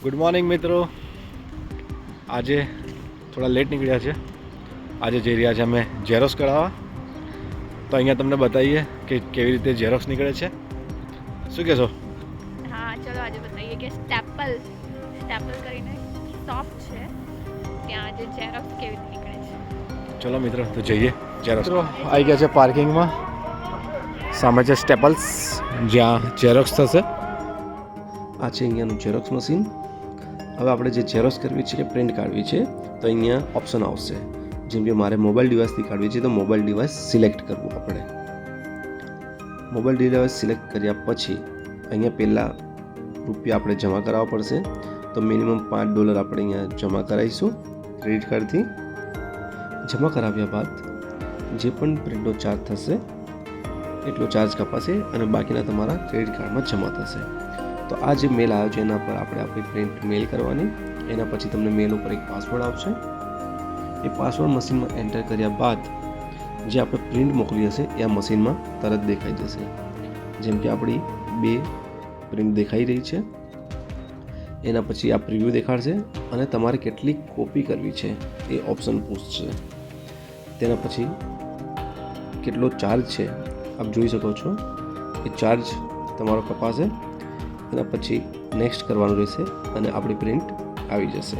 Good morning મિત્રો. આજે થોડા લેટ નીકળ્યા છે. આજે જઈ રહ્યા છે અમે ઝેરોક્સ કરાવવા. તો અહીંયા તમને બતાવીએ કે કેવી રીતે ઝેરોક્સ નીકળે છે. શું કહેશો? હા, ચલો આજે બતાવીએ કે સ્ટેપલ કરીને સોફ્ટ છે, ત્યાં આજે ઝેરોક્સ કેવી રીતે નીકળે છે. ચલો મિત્રો, તો જઈએ ઝેરોક્સ. મિત્રો આવી ગયા છે પાર્કિંગમાં. સામે છે સ્ટેપલ્સ, જ્યાં ઝેરોક્સ થશે. આ છે અહીંયાનું ઝેરોક્સ મશીન. હવે આપણે જે ઝેરોક્સ કરવી છે કે પ્રિન્ટ કાઢવી છે તો અહીંયા ઓપ્શન આવશે. જેમ કે મારે મોબાઈલ ડિવાઇસથી કાઢવી છે તો મોબાઈલ ડિવાઇસ સિલેક્ટ કરવું. આપણે મોબાઈલ ડિવાઇસ સિલેક્ટ કર્યા પછી અહીંયા પહેલાં રૂપિયા આપણે જમા કરાવવા પડશે. તો મિનિમમ $5 આપણે અહીંયા જમા કરાવીશું ક્રેડિટ કાર્ડથી. જમા કરાવ્યા બાદ જે પણ પ્રિન્ટનો ચાર્જ થશે એટલો ચાર્જ કપાશે અને બાકીના તમારા ક્રેડિટ કાર્ડમાં જમા થશે. તો આ જે મેલ આવ્યો છે એના પર આપણે આપણી પ્રિન્ટ મેલ કરવાની. એના પછી તમને મેલ ઉપર એક પાસવર્ડ આવશે. એ પાસવર્ડ મશીનમાં એન્ટર કર્યા બાદ જે આપણે પ્રિન્ટ મોકલી હશે એ આ મશીનમાં તરત દેખાઈ જશે. જેમ કે આપણી 2 પ્રિન્ટ દેખાઈ રહી છે. એના પછી આ પ્રિવ્યૂ દેખાડશે અને તમારે કેટલી કોપી કરવી છે એ ઓપ્શન પૂછશે. તેના પછી કેટલો ચાર્જ છે આપ જોઈ શકો છો. એ ચાર્જ તમારો કપાશે. એના પછી નેક્સ્ટ કરવાનું રહેશે અને આપણી પ્રિન્ટ આવી જશે.